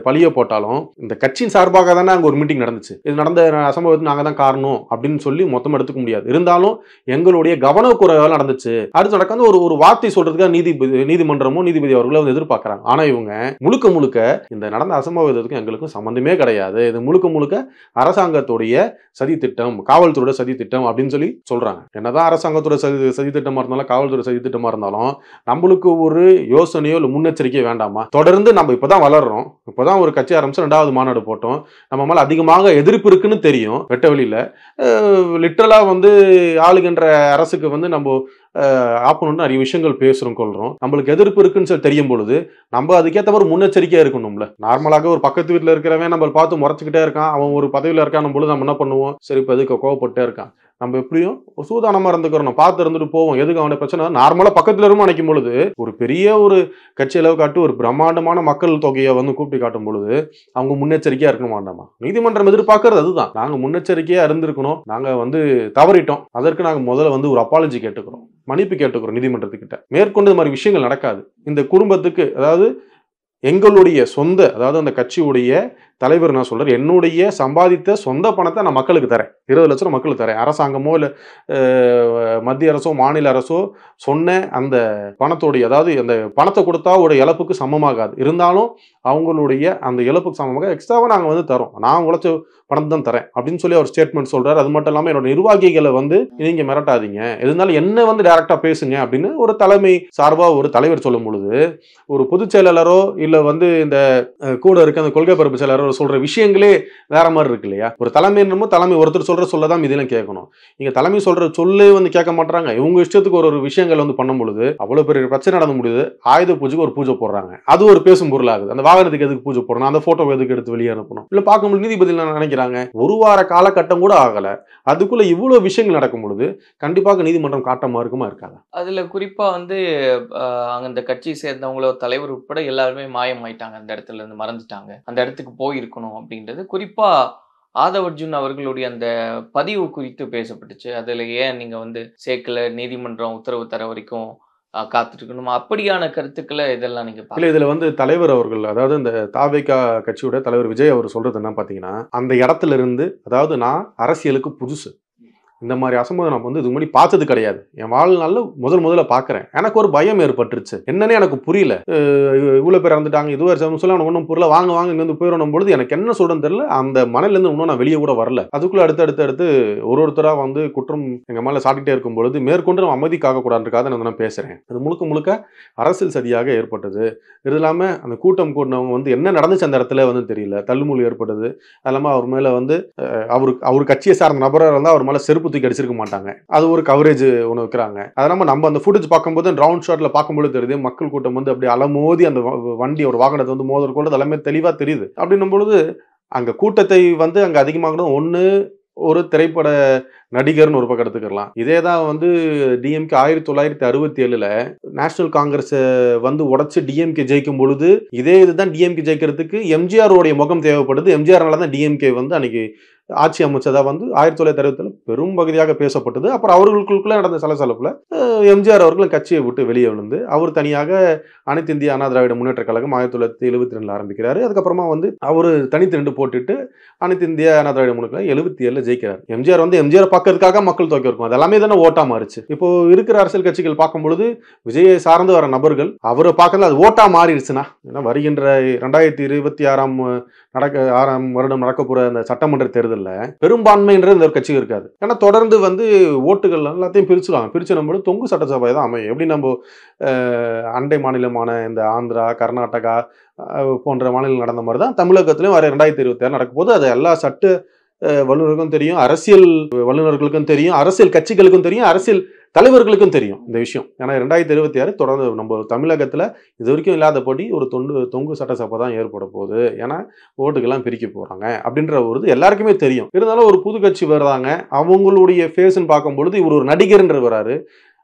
பழிய போட்டாலும் இந்த கட்சியின் சார்பாக தானே அங்க ஒரு மீட்டிங் நடந்துச்சு, இது நடந்த அசம்பவத்துக்கு நாங்க தான் காரணம் அப்படின்னு சொல்லி மொத்தம் எடுத்துக்க முடியாது. இருந்தாலும் எங்களுடைய கவனக்குறைவால் நடந்துச்சு அடுத்து நடக்காத ஒரு வார்த்தை சொல்றதுக்காக நீதிமன்றமோ நீதிபதி அவர்களோ வந்து எதிர்பார்க்கறாங்க. ஆனா இவங்க முழுக்க இந்த நடந்த அசம்பவத்துக்கும் எங்களுக்கும் சம்பந்தமே கிடையாது, இது முழுக்க அரசாங்கத்துடைய சதி திட்டம், காவல்துறையோட சதி திட்டம் அப்படின்னு சொல்லி சொல்றாங்க. என்னதான் அரசாங்கத்தோட சதி திட்டமா இருந்தாலும் காவல்துறை சதி திட்டமா இருந்தாலும் நம்மளுக்கு ஒரு யோசனையோ இல்ல முன்னெச்சரிக்கையோ வேண்டாமா? தொடர்ந்து நம்ம இப்பதான் வளர்றோம், இப்பதான் ஒரு கட்சி ஆரம்பிச்சு 2வது மாநாடு போட்டோம், நம்ம மேல அதிகமாக எதிர்ப்பு இருக்குன்னு தெரியும், வெட்ட வெளியில லிட்டரலா வந்து ஆளுகின்ற அரசுக்கு வந்து நம்ம ஆப்போனன்ட் நிறைய விஷயங்கள் பேசுறோம் கொள்றோம், நம்மளுக்கு எதிர்ப்பு இருக்குன்னு சொல்லி தெரியும் பொழுது நம்ம அதுக்கேற்ற மாதிரி முன்னெச்சரிக்கையா இருக்கணும்ல. நார்மலாக ஒரு பக்கத்து வீட்டுல இருக்கிறவன் நம்ம பார்த்து முறைச்சுக்கிட்டே இருக்கான், அவன் ஒரு பதவியில இருக்கான் பொழுது நம்ம என்ன பண்ணுவோம், சரி இப்ப எதுக்கு கோவப்பட்டே இருக்கான், நம்ம எப்படியும் ஒரு சூதானமா இருந்துக்கிறோம், பார்த்து இருந்துட்டு போவோம், எதுக்கு அவனை பிரச்சனை. நார்மலா பக்கத்துல இருந்து நினைக்கும் பொழுது ஒரு பெரிய ஒரு கட்சி அளவு காட்டு ஒரு பிரம்மாண்டமான மக்கள் தொகையை வந்து கூப்பிட்டு காட்டும் பொழுது அவங்க முன்னெச்சரிக்கையா இருக்கணும் வேண்டாமா? நீதிமன்றம் எதிர்பார்க்கறது அதுதான், நாங்க முன்னெச்சரிக்கையா இருந்திருக்கணும், நாங்க வந்து தவறிட்டோம், அதற்கு நாங்க முதல்ல வந்து ஒரு அப்பாலஜி கேட்டுக்கிறோம், மன்னிப்பு கேட்டுக்கிறோம் நீதிமன்றத்துக்கிட்ட. மேற்கொண்டு இந்த மாதிரி விஷயங்கள் நடக்காது. இந்த குடும்பத்துக்கு, அதாவது எங்களுடைய சொந்த, அதாவது அந்த கட்சியுடைய தலைவர் நான் சொல்றேன், என்னுடைய சம்பாதித்த சொந்த பணத்தை நான் மக்களுக்கு தரேன், 20 லட்சம் மக்களுக்கு தரேன், அரசாங்கமோ இல்லை மத்திய அரசோ மாநில அரசோ சொன்ன அந்த பணத்தோடைய, அதாவது அந்த பணத்தை கொடுத்தா ஒரு இழப்புக்கு சமமாகாது, இருந்தாலும் அவங்களுடைய அந்த இழப்புக்கு சமமாக எக்ஸ்ட்ராவாக நாங்கள் வந்து தரோம், நான் உழைச்ச பணம் தான் தரேன் அப்படின்னு சொல்லி அவர் ஸ்டேட்மெண்ட் சொல்றாரு. அது மட்டும் இல்லாமல் என்னோட நிர்வாகிகளை வந்து நீங்க மிரட்டாதீங்க, எதுனாலும் என்ன வந்து டைரக்டா பேசுங்க அப்படின்னு ஒரு தலைமை சார்பாக ஒரு தலைவர் சொல்லும் பொழுது ஒரு பொதுச் செயலாளரோ இல்லை வந்து இந்த கூட இருக்க அந்த கொள்கை பரப்பு செயலாளரோ சொல்ற விஷயங்களே வேற மாதிரி இருக்கு இல்லையா? ஒரு தலைமை ஒருத்தர் சொல்ற சொல்லதான் இதெல்லாம் கேட்கணும். நீங்க தலைமை சொல்ற சொல்லே வந்து கேட்க மாட்டாங்க, இவங்க இஷ்டத்துக்கு ஒரு விஷயங்கள் வந்து பண்ணும் பொழுது அவ்வளவு பெரிய பிரச்சனை நடந்து முடியுது. ஆயுத பூஜைக்கு ஒரு பூஜை போடுறாங்க, அது ஒரு பேசும் பொருள் ஆகுது. அந்த வாகனத்துக்கு எதுக்கு பூஜை போடணும், அந்த போட்டோ எதுக்கு எடுத்து வெளியே அனுப்பணும், இல்ல பார்க்கும்போது நீதிபதி நினைக்கிறாங்க ஒரு வார காலகட்டம் கூட ஆகல, அதுக்குள்ள இவ்வளவு விஷயங்கள் நடக்கும் பொழுது கண்டிப்பாக நீதிமன்றம் காட்டமா இருக்குமா இருக்காங்க. அதுல குறிப்பா வந்து அந்த கட்சியை சேர்ந்தவங்களோ தலைவர் உட்பட எல்லாருமே மாயமாயிட்டாங்க, அந்த இடத்துல இருந்து மறந்துட்டாங்க, அந்த இடத்துக்கு போயிருக்கணும் அப்படின்றது. குறிப்பா ஆதவ் அர்ஜுன் அவர்களுடைய அந்த பதிவு குறித்து பேசப்பட்டுச்சு. அதுல ஏன் நீங்க வந்து சேர்க்கல, நீதிமன்றம் உத்தரவு தர வரைக்கும் காத்துருக்கணும், அப்படியான கருத்துக்களை இதெல்லாம் நீங்க இல்ல. இதுல வந்து தலைவர் அவர்கள், அதாவது இந்த தாவேகா கட்சியோட தலைவர் விஜய் அவர் சொல்றது என்ன பாத்தீங்கன்னா, அந்த இடத்துல இருந்து, அதாவது நான் அரசியலுக்கு புதுசு, இந்த மாதிரி அசம்பவம் நான் வந்து இதுக்கு முன்னாடி பார்த்தது கிடையாது. என் வாழ்நாளில் முதல்ல பார்க்குறேன். எனக்கு ஒரு பயம் ஏற்பட்டுருச்சு. என்னன்னே எனக்கு புரியல. இவ்வளோ பேர் இறந்துட்டாங்க, இதுவரை சொல்ல எனக்கு ஒன்றும் புரியல, வாங்க இங்கேருந்து போயிடணும் பொழுது எனக்கு என்ன சொல்றேன்னு தெரியல. அந்த மனநிலேருந்து இன்னும் நான் வெளியே கூட வரல. அதுக்குள்ள அடுத்து ஒருத்தராக வந்து குற்றம் எங்கள் மேலே சாட்டிகிட்டே இருக்கும் பொழுது மேற்கொண்டு நம்ம அமைதி காக்கக்கூடாதுக்காக நான் பேசுகிறேன். அது முழுக்க அரசியல் சதியாக ஏற்பட்டது. இது இல்லாமல் அந்த கூட்டம் கூட்டினவங்க வந்து என்ன நடந்துச்சு அந்த இடத்துல வந்து தெரியல, தள்ளுமுள்ளு ஏற்பட்டது. அது இல்லாமல் அவர் மேலே வந்து அவர் கட்சியை சார்ந்த நபராக இருந்தால் அவர் மேலே செருப்பு தூக்கி அடிச்சிருக்க மாட்டாங்க. அது ஒரு கவரேஜ் ஒன்று வைக்கிறாங்க. அது இல்லாமல் நம்ம அந்த ஃபுட்டேஜ் பார்க்கும்போது ரவுண்ட் ஷாட்டில் பார்க்கும்போது தெரியுது மக்கள் கூட்டம் வந்து அப்படி அலமோதி அந்த வண்டியோட வாகனத்தை வந்து மோதல் கூட எல்லாமே தெளிவாக தெரியுது. அப்படின்னும் பொழுது அங்கே கூட்டத்தை வந்து அங்கே அதிகமாகணும். ஒன்று ஒரு திரைப்பட நடிகர்னு ஒரு பக்கம் எடுத்துக்கலாம். இதே தான் வந்து டிஎம்கே 1967 நேஷனல் காங்கிரஸ் வந்து உடைச்சு டிஎம்கே ஜெயிக்கும் பொழுது இதே இதுதான் டிஎம்கே ஜெயிக்கிறதுக்கு எம்ஜிஆருடைய முகம் தேவைப்படுது. எம்ஜிஆர்னால தான் டிஎம்கே வந்து அன்னைக்கு ஆட்சி அமைச்சதா வந்து 1960 பெரும் பகுதியாக பேசப்பட்டது. அப்புறம் அவர்களுக்குள்ள நடந்த சலசலப்புல எம்ஜிஆர் அவர்களும் கட்சியை விட்டு வெளியே விழுந்து அவர் தனியாக அனைத்து இந்திய அண்ணா திராவிட முன்னேற்ற கழகம் 1972 ஆரம்பிக்கிறாரு. அதுக்கப்புறமா வந்து அவர் தனித்து நின்று போட்டுட்டு அனைத்து இந்திய அண்ணா திராவிட முன்னேற்ற 77 ஜெயிக்கிறார். எம்ஜிஆர் வந்து எம்ஜிஆர் பார்க்கறதுக்காக மக்கள் தொகை இருக்கும். அது எல்லாமே தானே ஓட்டா மாறிச்சு. இப்போ இருக்கிற அரசியல் கட்சிகள் பார்க்கும்பொழுது விஜயை சார்ந்து வர நபர்கள் அவரை பார்க்கறது அது ஓட்டா மாறிடுச்சுன்னா, ஏன்னா வருகின்ற 2026 வருடம் நடக்க போற அந்த சட்டமன்ற தேர்தல் பெரும்பான்மைன்றது இந்த கட்சி இருக்காது. ஏன்னா தொடர்ந்து வந்து ஓட்டுகள் எல்லாத்தையும் பிரிச்சுருவாங்க. பிரிச்சு நம்ம தொங்கு சட்டசபை தான் அமையும். எப்படி நம்ம அண்டை மாநிலமான இந்த ஆந்திரா, கர்நாடகா போன்ற மாநிலங்கள் நடந்த மாதிரி தான் தமிழகத்திலும் வர 2026 நடக்கும் போது அது எல்லா சட்ட வல்லுநர்களுக்கும் தெரியும், அரசியல் வல்லுநர்களுக்கும் தெரியும், அரசியல் கட்சிகளுக்கும் தெரியும், அரசியல் தலைவர்களுக்கும் தெரியும் இந்த விஷயம். ஏன்னா 2026 தொடர்ந்து நம்ம தமிழகத்தில் இது வரைக்கும் இல்லாதபடி ஒரு தொங்கு சட்டசபை தான் ஏற்பட போகுது. ஏன்னா ஓட்டுக்கெல்லாம் பிரிக்க போறாங்க அப்படின்ற ஒரு எல்லாருக்குமே தெரியும். இருந்தாலும் ஒரு புது கட்சி வர்றாங்க, அவங்களுடைய ஃபேஸ்ன்னு பார்க்கும்பொழுது இவர் ஒரு நடிகர்ன்ற வராரு.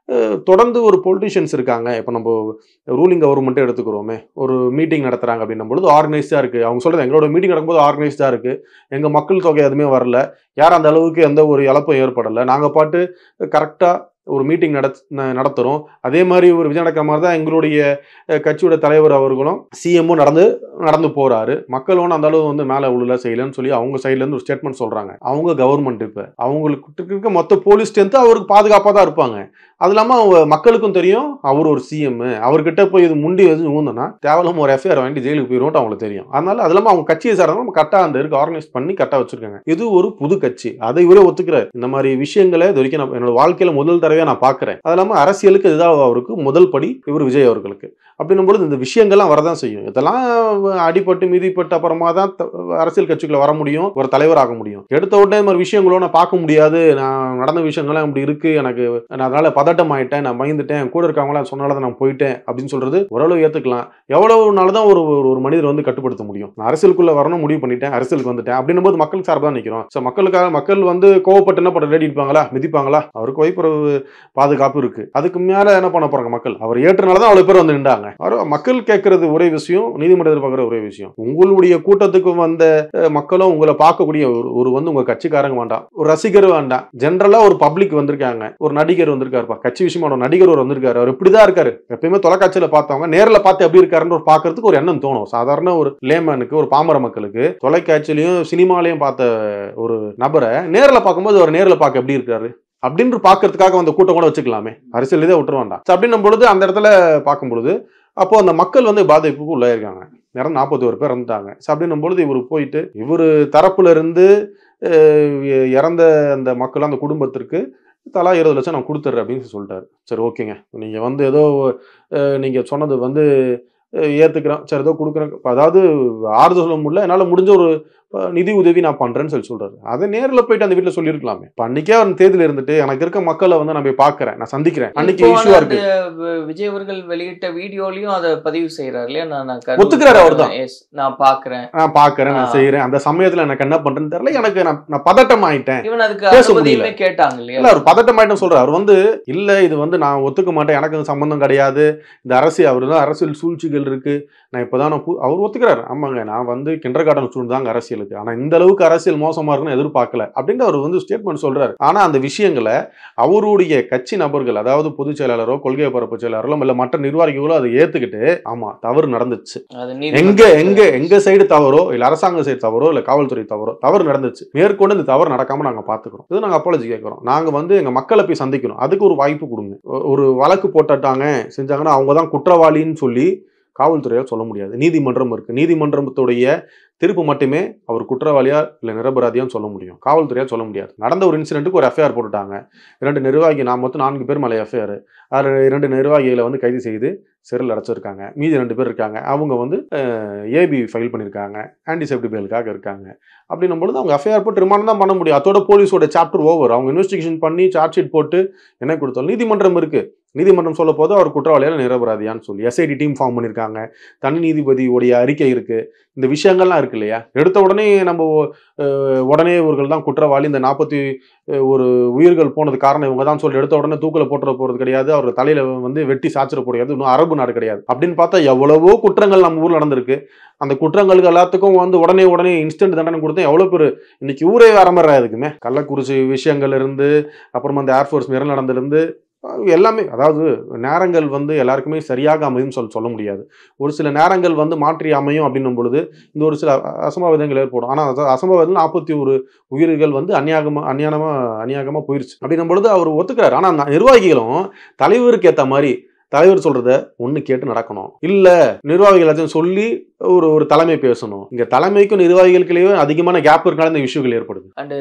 தொடர்ந்து ஒரு பொலிட்டிஷியன்ஸ் இருக்காங்க. இப்போ நம்ம ரூலிங் கவர்மெண்ட்டே எடுத்துக்கிறோமே, ஒரு மீட்டிங் நடத்துறாங்க அப்படின்னும் பொழுது ஆர்கனைஸ்டாக இருக்குது. அவங்க சொல்கிறது எங்களோட மீட்டிங் நடக்கும்போது ஆர்கனைஸ்டாக இருக்குது, எங்கள் மக்கள் தொகை எதுவுமே வரல, யாரும் அந்த அளவுக்கு எந்த ஒரு இழப்பும் ஏற்படலை, நாங்கள் பாட்டு கரெக்டாக ஒரு மீட்டிங் நடத்துகிறோம். அதே மாதிரி ஒரு விஜய் நடக்கிற மாதிரி தான் எங்களுடைய கட்சியோட தலைவர் அவர்களும் சிஎம்மும் நடந்து போகிறாரு. மக்கள் ஒன்றும் அந்த அளவு வந்து மேலே உள்ள செய்யலன்னு சொல்லி அவங்க சைட்லேருந்து ஒரு ஸ்டேட்மெண்ட் சொல்கிறாங்க. அவங்க கவர்மெண்ட் இப்போ அவங்களுக்கு இருக்க மொத்த போலீஸ் ஸ்ட்ரென்த்து அவருக்கு பாதுகாப்பாக தான் இருப்பாங்க. அது இல்லாமல் அவங்க மக்களுக்கும் தெரியும் அவர் ஒரு சிஎம், அவர்கிட்ட போய் இது முண்டி வச்சு ஊந்தனா தேவையில்லாம ஒரு எஃப்ஐஆர் வாங்கி ஜெயிலுக்கு போயிடுவோம் அவங்களுக்கு தெரியும். அதனால அது இல்லாமல் அவங்க கட்சியை சார்ந்த கரெக்டாக அந்த இருக்கு ஆர்கனைஸ் பண்ணி கரெக்டாக வச்சிருக்காங்க. இது ஒரு புது கட்சி, அதை இவரே ஒத்துக்கிறார். இந்த மாதிரி விஷயங்களை இது வரைக்கும் என்னோட வாழ்க்கையில முதல் தடவையாக நான் பார்க்குறேன். அது இல்லாமல் அரசியலுக்கு இதுதான் அவருக்கு முதல் படி இவர் விஜய் அவர்களுக்கு. அப்படின்னும் பொழுது இந்த விஷயங்கள்லாம் வரதான் செய்யும். இதெல்லாம் அடிபட்டு மிதிப்பட்டு அப்புறமா தான் அரசியல் கட்சிக்குள்ள வர முடியும், ஒரு தலைவர் ஆக முடியும். எடுத்த உடனே இந்த மாதிரி விஷயங்களோ நான் பார்க்க முடியாது, நான் நடந்த விஷயங்கள்லாம் இப்படி இருக்கு, எனக்கு நான் அதனால பதட்டம் ஆயிட்டேன், நான் பயந்துட்டேன், கூட இருக்கவங்களாம் சொன்னால நான் போயிட்டேன் அப்படின்னு சொல்றது ஓரளவு ஏத்துக்கலாம். எவ்வளவு நாள் தான் ஒரு மனிதர் வந்து கட்டுப்படுத்த முடியும்? நான் அரசியலுக்குள்ள வரணும் முடிவு பண்ணிட்டேன், அரசியலுக்கு வந்துட்டேன் அப்படின்னும் போது மக்களுக்கு சார்பாக தான் நிற்கிறோம். ஸோ மக்கள் வந்து கோவப்பட்டு என்ன பண்ண ரெடி இருப்பாங்களா, மிதிப்பாங்களா? அவருக்கு வைப்புறவு பாதுகாப்பு இருக்கு, அதுக்கு மேல என்ன பண்ண போறாங்க மக்கள்? அவர் ஏற்றனாலதான் அவ்வளவு பேர் வந்து நின்றாங்க. மக்கள் கேட்கறது ஒரே விஷயம், நீதிமன்றத்தில் பார்க்குற ஒரே விஷயம். உங்களுடைய கூட்டத்துக்கு வந்த மக்களும் உங்களை பார்க்கக்கூடிய ஒரு வந்து உங்க கட்சிக்காரங்க வேண்டாம், ஒரு ரசிகர் வேண்டாம், ஜென்ரலா ஒரு பப்ளிக் வந்திருக்காங்க, ஒரு நடிகர் வந்திருக்காருப்பா, கட்சி விஷயமா ஒரு நடிகர் ஒரு வந்திருக்காரு, அவர் இப்படிதான் இருக்காரு, எப்பயுமே தொலைக்காட்சியில பார்த்தவங்க நேரில் பார்த்து எப்படி இருக்காருன்னு ஒரு பார்க்கறதுக்கு ஒரு எண்ணம் தோணும். சாதாரண ஒரு லேமனுக்கு, ஒரு பாமர மக்களுக்கு தொலைக்காட்சியிலையும் சினிமாலையும் பார்த்த ஒரு நபரை நேரில் பார்க்கும்போது அவர் நேரில் பார்க்க எப்படி இருக்காரு அப்படின்னு பார்க்கறதுக்காக அந்த கூட்டம் கூட வச்சுக்கலாமே, அரசியல் இதே விட்டுரு வேண்டாம். அப்படின்னும் பொழுது அந்த இடத்துல பார்க்கும் பொழுது அப்போ அந்த மக்கள் வந்து பாதிப்புக்கு உள்ளாயிருக்காங்க. 41 பேர் இறந்துட்டாங்க. அப்படின்னும் பொழுது இவர் போயிட்டு இவர் தரப்புல இருந்து இறந்த அந்த மக்கள் அந்த குடும்பத்திற்கு தலா 20 லட்சம் நான் கொடுத்துட்றேன் அப்படின்னு சொல்லிட்டாரு. சரி ஓகேங்க, நீங்க வந்து ஏதோ நீங்க சொன்னது வந்து ஏத்துக்கிறேன், சரி ஏதோ கொடுக்குறேன், அதாவது ஆறுதல் சொல்ல முடியல, என்னால் முடிஞ்ச ஒரு நிதி உதவி நான் பண்றேன்னு சொல்றாரு. அதை நேரில் போயிட்டு அந்த வீட்டில் சொல்லியிருக்கலாமே. அன்னைக்கே அவர் தேதியில் இருந்துட்டு எனக்கு இருக்க மக்களை வந்து நான் போய் பார்க்கறேன், நான் சந்திக்கிறேன், அன்னைக்கு இஷ்யூவா இருக்கு. விஜய் அவர்கள் வெளியிட்ட வீடியோலயும் அதை பதிவு செய்யறாரு இல்லையா, நான் ஒத்துக்கிறாரு அவர் தான், நான் பாக்குறேன் நான் செய்யறேன், அந்த சமயத்துல எனக்கு என்ன பண்றேன்னு தெரியல, எனக்கு நான் பதட்டம் ஆயிட்டேன், இவன் அதுக்கு கேட்டாங்க இல்லையா, அவர் பதட்டம் ஆயிட்டேன்னு சொல்றாரு. அவர் வந்து இல்ல இது வந்து நான் ஒத்துக்க மாட்டேன், எனக்கு சம்பந்தம் கிடையாது, இந்த அரசியல் அவருதான் அரசியல் சூழ்ச்சிகள் இருக்கு, நான் இப்பதான் அவர் ஒத்துக்கிறாரு. ஆமாங்க, நான் வந்து கிண்டர் கார்டன் ஸ்டூடெண்ட் தாங்க அரசியலுக்கு, இருக்கு. ஆனா இந்த அளவுக்கு அரசியல் மோசமா இருக்குன்னு எதிர்பார்க்கல அப்படின்னு அவர் வந்து ஸ்டேட்மெண்ட் சொல்றாரு. ஆனா அந்த விஷயங்களை அவருடைய கட்சி நபர்கள், அதாவது பொதுச் செயலாளரோ கொள்கை பரப்பு செயலாளரோ இல்ல மற்ற நிர்வாகிகளோ அதை ஏத்துக்கிட்டு ஆமா தவறு நடந்துச்சு, எங்க சைடு தவறோ இல்ல அரசாங்க சைடு தவறோ இல்ல காவல்துறை தவறு நடந்துச்சு, மேற்கொண்டு இந்த தவறு நடக்காம நாங்க பாத்துக்கிறோம், இது நாங்க அப்பாலஜி கேட்கிறோம், நாங்க வந்து எங்க மக்களை போய் சந்திக்கணும், அதுக்கு ஒரு வாய்ப்பு கொடுங்க. ஒரு வழக்கு போட்டாங்க செஞ்சாங்கன்னா அவங்க தான் குற்றவாளின்னு சொல்லி காவல்துறையால் சொல்ல முடியாது. நீதிமன்றம் இருக்கு, நீதிமன்றத்துடைய தீர்ப்பு மட்டுமே அவர் குற்றவாளியா இல்ல நிரபராதியான்னு சொல்ல முடியும், காவல்துறையா சொல்ல முடியாது. நடந்த ஒரு இன்சிடென்ட்டுக்கு ஒரு எஃப்ஐஆர் போட்டுட்டாங்க, 2 நிர்வாகி, நான் மொத்தம் 4 பேர் மேலே எஃப்ஐஆர், அதில் 2 நிர்வாகிகளை வந்து கைது செய்து சிறையில் அடைச்சிருக்காங்க, மீதி 2 பேர் இருக்காங்க, அவங்க வந்து ஏபி ஃபைல் பண்ணியிருக்காங்க, ஆன்டி சேஃப்டி பேலுக்காக இருக்காங்க. அப்படின்னும் பொழுது அவங்க எஃப்ஐஆர் போட்டு ரிமாண்ட் தான் பண்ண முடியும். அதோட போலீஸோட சாப்டர் ஓவர், அவங்க இன்வெஸ்டிகேஷன் பண்ணி சார்ஜ் ஷீட் போட்டு என்ன கொடுத்தாலும் நீதிமன்றம் இருக்கு, நீதிமன்றம் சொல்ல போது அவர் குற்றவாளியால் நிரபராதியான்னு சொல்லி எஸ்ஐடி டீம் ஃபார்ம் பண்ணியிருக்காங்க, தனி நீதிபதியோடைய அறிக்கை இருக்கு, இந்த விஷயங்கள்லாம் இருக்கு இல்லையா. எடுத்த உடனே நம்ம உடனே இவர்கள் தான் குற்றவாளி, இந்த 41 உயிர்கள் போனது காரணம் இவங்க தான் சொல்லி எடுத்த உடனே தூக்கில போட்டுற போறது கிடையாது, அவர் தலையில வந்து வெட்டி சாச்சிட போறது இன்னும் அரபு நாடு கிடையாது. அப்படின்னு பார்த்தா எவ்வளவோ குற்றங்கள் நம்ம ஊர்ல நடந்திருக்கு. அந்த குற்றங்களுக்கு எல்லாத்துக்கும் வந்து உடனே இன்ஸ்டன்ட் தண்டனை கொடுத்தா எவ்வளவு பேர் இன்னைக்கு ஊரே வர மாதிரி இருக்குமே. கள்ளக்குறிச்சி விஷயங்கள் இருந்து அப்புறமா அந்த ஏர்ஃபோர்ஸ் மிரல் நடந்திருந்து எல்லாமே, அதாவது நேரங்கள் வந்து எல்லாருக்குமே சரியாக அமையும் சொல்ல முடியாது. ஒரு சில நேரங்கள் வந்து மாற்றி அமையும் அப்படின்னும் பொழுது இந்த ஒரு சில அசம்பாவிதங்கள் ஏற்படும். ஆனால் அசம்பாவிதம் 41 உயிர்கள் வந்து அநியாயமா போயிருச்சு அப்படின்னும் பொழுது அவர் ஒத்துக்கிறார். ஆனால் நிர்வாகிகளும் தலைவருக்கு ஏற்ற மாதிரி தலைவர் சொல்றத ஒண்ணு கேட்டு நடக்கணும், இல்ல நிர்வாகிகள் எல்லாத்தையும் சொல்லி ஒரு தலைமை பேசணும். இங்க தலைமைக்கும் நிர்வாகிகளுக்குள்ளேயே அதிகமான கேப் இருக்கனால இந்த இஷ்யூகள் ஏற்படுது. அண்ட்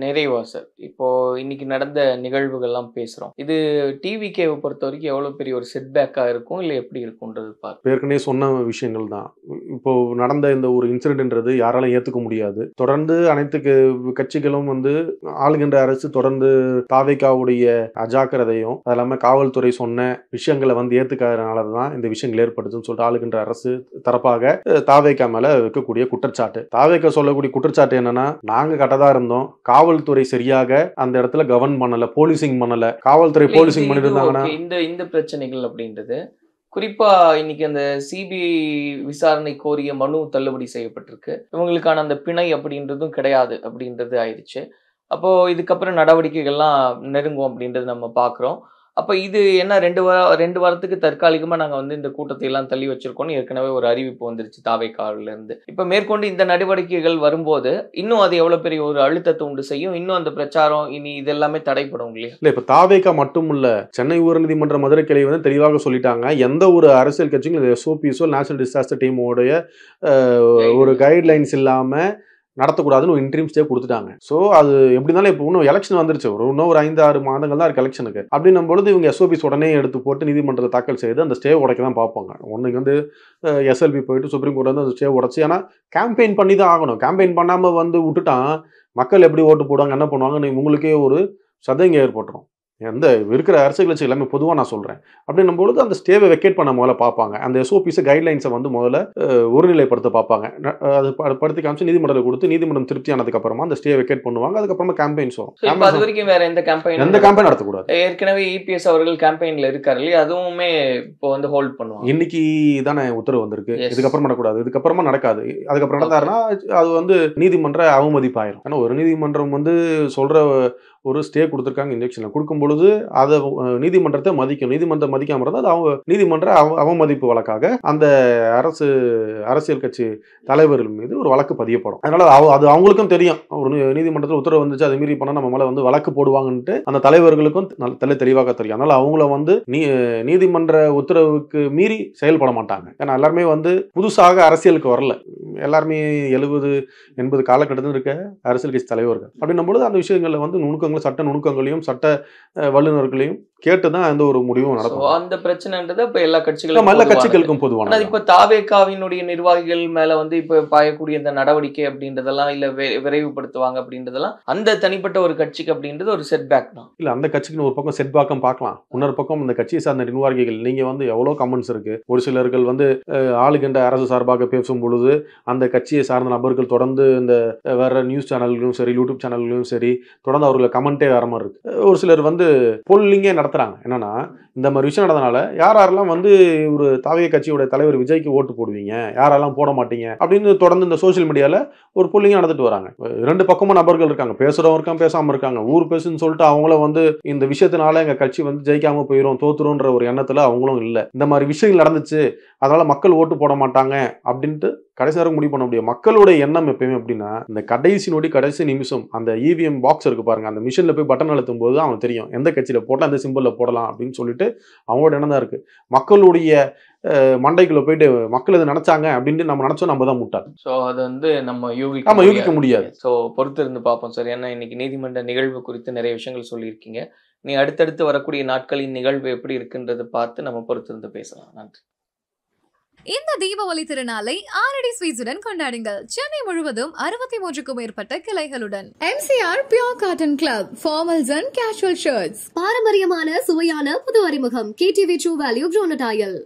நிறைவா சார், இப்போ இன்னைக்கு நடந்த நிகழ்வுகள்லாம் பேசுறோம், இது டிவிகேவை பொறுத்த வரைக்கும் எவ்வளவு பெரிய ஒரு செட்பேக்கா இருக்கும், இல்ல எப்படி இருக்கும்ன்றது பார்த்து ஏற்கனவே சொன்ன விஷயங்கள் தான். இப்போ நடந்த இந்த ஒரு இன்சிடென்ட்ன்றது யாராலும் ஏத்துக்க முடியாது. தொடர்ந்து அனைத்து கட்சிகளும் வந்து ஆளுகின்ற அரசு தொடர்ந்து தாவேகாவுடைய அஜாக்கிரதையும் அது இல்லாம காவல்துறை சொன்ன விஷயங்களை வந்து ஏத்துக்காதனாலதான் இந்த விஷயங்கள் ஏற்படுதுன்னு சொல்லிட்டு ஆளுகின்ற அரசு தரப்பாக தாவேகா மேல வைக்கக்கூடிய குற்றச்சாட்டு. தாவேகா சொல்லக்கூடிய குற்றச்சாட்டு என்னன்னா, நாங்க கட்டதா இருந்தோம், காவல்துறை சரியாக அந்த இடத்துல கவர்ன் பண்ணல, போலீசிங் பண்ணல, காவல்துறை போலீசிங் பண்ணிட்டு இருந்தாங்கன்னா இந்த பிரச்சனைகள் அப்படின்றது குறிப்பா இன்னைக்கு அந்த சிபிஐ விசாரணை கோரிய மனு தள்ளுபடி செய்யப்பட்டிருக்கு, இவங்களுக்கான அந்த பிணை அப்படின்றதும் கிடையாது அப்படின்றது ஆயிடுச்சு. அப்போ இதுக்கப்புறம் நடவடிக்கைகள்லாம் நெருங்கும் அப்படின்றது நம்ம பாக்குறோம். அப்ப இது என்ன 2 வாரத்துக்கு தற்காலிகமா நாங்க வந்து இந்த கூட்டத்தை எல்லாம் தள்ளி வச்சிருக்கோம்னு ஏற்கனவே ஒரு அறிவிப்பு வந்துருச்சு தாவேகாவில இருந்து. இப்ப மேற்கொண்டு இந்த நடவடிக்கைகள் வரும்போது இன்னும் அது எவ்வளவு பெரிய ஒரு அழுத்தத்தை உண்டு செய்யும், இன்னும் அந்த பிரச்சாரம் இனி இதெல்லாமே தடைப்படும் இல்லையா? இல்ல இப்ப தாவேகா மட்டும் இல்ல, சென்னை உயர்நீதிமன்ற மதுரை கிளை வந்து தெளிவாக சொல்லிட்டாங்க, எந்த ஒரு அரசியல் கட்சியும் SOPஸோ நேஷனல் டிசாஸ்டர் டீமோடைய ஒரு கைட்லைன்ஸ் இல்லாம நடத்தக்கூடாதுன்னு ஒரு இன்ட்ரீம் ஸ்டே கொடுத்துட்டாங்க. ஸோ அது எப்படி இருந்தாலும் இப்போ இன்னும் எலெக்ஷன் வந்துருச்சு, இன்னும் ஒரு 5-6 மாதங்கள் தான் இருக்கு எலெக்ஷனுக்கு. அப்படின்னும் பொழுது இவங்க SOPs உடனே எடுத்து போட்டு நீதிமன்றத்தை தாக்கல் செய்து அந்த ஸ்டே உடைக்க தான் பார்ப்பாங்க. ஒன்று வந்து SLB போயிட்டு சுப்ரீம் கோர்ட் வந்து அந்த ஸ்டே உடைச்சு, ஏன்னா கேம்பெயின் பண்ணி தான் ஆகணும். கேம்பெயின் பண்ணாமல் வந்து விட்டுட்டான் மக்கள் எப்படி ஓட்டு போடுவாங்க என்ன பண்ணுவாங்கன்னு உங்களுக்கே ஒரு சதங்க ஏற்பட்டுரும். எந்த இருக்கிற அரசியல் கட்சி எல்லாமே பொதுவாக நான் சொல்கிறேன். அப்படின்னும் பொழுது அந்த ஸ்டேவை வெக்கேட் பண்ண முதல்ல பார்ப்பாங்க, அந்த SOPs கைட்லைன்ஸை வந்து முதல்ல ஒருநிலைப்படுத்த பார்ப்பாங்க. அது படுத்தி காமிச்சு நீதிமன்றத்தில் கொடுத்து நீதிமன்றம் திருப்தி ஆனதுக்கு அப்புறமா அந்த ஸ்டே வெக்கேட் பண்ணுவாங்க. அதுக்கப்புறமா கேம்பெயின்ஸ் வரும். அது வரைக்கும் வேற எந்த கேம்பெயின் நடத்தக்கூடாது. ஏற்கனவே EPS அவர்கள் கேம்பெயின்ல இருக்காரு இல்லையா, அதுவுமே இப்போ வந்து ஹோல்ட் பண்ணுவாங்க. இன்னைக்கு தானே உத்தரவு வந்திருக்கு, இதுக்கப்புறம் நடக்கூடாது, இதுக்கப்புறமா நடக்காது. அதுக்கப்புறம் நடந்தாருன்னா அது வந்து நீதிமன்ற அவமதிப்பாயிரும். ஏன்னா ஒரு நீதிமன்றம் வந்து சொல்ற ஒரு ஸ்டே கொடுத்துருக்காங்க, இன்ஜெக்ஷன் கொடுக்கும் பொழுது அதை நீதிமன்றத்தை மதிக்கும். நீதிமன்றம் மதிக்காம இருந்தால் அது அவங்க நீதிமன்ற அவமதிப்பு வழக்காக அந்த அரசியல் கட்சி தலைவர்கள் மீது ஒரு வழக்கு பதியப்படும். அதனால அது அவங்களுக்கும் தெரியும், ஒரு நீதிமன்றத்தில் உத்தரவு வந்துச்சு அது மீறி பண்ணா நம்ம மேல வந்து வழக்கு போடுவாங்கன்ட்டு அந்த தலைவர்களுக்கும் தெளிவாக தெரியும். அதனால அவங்கள வந்து நீதிமன்ற உத்தரவுக்கு மீறி செயல்பட மாட்டாங்க. ஏன்னா எல்லாருமே வந்து புதுசாக அரசியலுக்கு வரல, எல்லாருமே 70-80 காலகட்டத்தில் இருக்க அரசியல் கட்சி தலைவர்கள். அப்படின்னும் பொழுது அந்த விஷயங்கள்ல வந்து சட்ட நுணுக்கங்களையும் சட்ட வல்லுநர்களையும் கேட்டுதான் எந்த ஒரு முடிவும் நடக்கும். அந்த பிரச்சனைன்றது இப்ப எல்லா கட்சிகளுக்கும் பொதுவான. இப்ப தாவேகாவினுடைய நிர்வாகிகள் மேல வந்து இப்ப பாயக்கூடிய இந்த நடவடிக்கை அப்படின்றதெல்லாம் இல்ல விரைவுபடுத்துவாங்க அப்படின்றதெல்லாம் அந்த தனிப்பட்ட ஒரு கட்சிக்கு அப்படின்றது ஒரு செட்பேக் தான். இல்ல அந்த கட்சிக்கு ஒரு பக்கம் செட்பேக்கும் பார்க்கலாம், இன்னொரு பக்கம் இந்த கட்சியை சார்ந்த நிர்வாகிகள் நீங்க வந்து எவ்வளவு கமெண்ட்ஸ் இருக்கு. ஒரு சிலர்கள் வந்து ஆளுகின்ற அரசு சார்பாக பேசும் பொழுது அந்த கட்சியை சார்ந்த நபர்கள் தொடர்ந்து இந்த வேற நியூஸ் சேனல்களும் சரி யூடியூப் சேனல்களும் சரி தொடர்ந்து அவர்களை கமெண்டே வர மாதிரி இருக்கு. ஒரு சிலர் வந்து பொல்லிங்கே நடத்துறாங்க. என்னன்னா இந்த மாதிரி விஷயம் நடந்தனால யாரெல்லாம் வந்து ஒரு தாவேக கட்சியோட தலைவர் விஜய்க்கு ஓட்டு போடுவீங்க, யாரெல்லாம் போட மாட்டீங்க அப்படின்னு தொடர்ந்து இந்த சோசியல் மீடியால ஒரு புள்ளிங்க நடந்துட்டு வராங்க. 2 பக்கமும் நபர்கள் இருக்காங்க, பேசுறவங்க இருக்காங்க, பேசாம இருக்காங்க. ஊர் பேசுன்னு சொல்லிட்டு அவங்கள வந்து இந்த விஷயத்தினால எங்க கட்சி வந்து ஜெயிக்காம போயிடும், தோத்துருன்ற ஒரு எண்ணத்துல அவங்களும் இல்ல. இந்த மாதிரி விஷயங்கள் நடந்துச்சு, அதனால மக்கள் ஓட்டு போட மாட்டாங்க அப்படின்ட்டு கடைசி வரைக்கும் முடிவு பண்ண முடியும். மக்களுடைய எண்ணம் எப்பயுமே அப்படின்னா, இந்த கடைசி நொடி கடைசி நிமிஷம் அந்த இவிஎம் பாக்ஸ் இருக்கு பாருங்க, அந்த மிஷின்ல போய் பட்டன் அழுத்தும் போது அவன் தெரியும் எந்த கட்சியில போட்டா எந்த சிம்பிள்ல போடலாம் அப்படின்னு சொல்லிட்டு அவங்களோட எண்ணம் தான் இருக்கு. மக்களுடைய மண்டைக்குள்ள போயிட்டு மக்கள் இது நினைச்சாங்க அப்படின்ட்டு நம்ம நினைச்சோம், நம்ம தான் முட்டாள். ஸோ அது வந்து நம்ம யூகிக்க முடியாது. ஸோ பொறுத்து இருந்து பார்ப்போம் சார். ஏன்னா இன்னைக்கு நீதிமன்ற நிகழ்வு குறித்து நிறைய விஷயங்கள் சொல்லியிருக்கீங்க. நீ அடுத்தடுத்து வரக்கூடிய நாட்களின் நிகழ்வு எப்படி இருக்குன்றதை பார்த்து நம்ம பொறுத்து இருந்து பேசலாம். நன்றி. இந்த தீபாவளி திருநாளை ஆரடி ஸ்வீட்ஸுடன் கொண்டாடுங்கள். சென்னை முழுவதும் 63க்கும் மேற்பட்ட கிளைகளுடன். MCR Pure Cotton Club, formals and casual shirts. பாரம்பரியமான சுவையான புது அறிமுகம் KTV True Value Bronatile.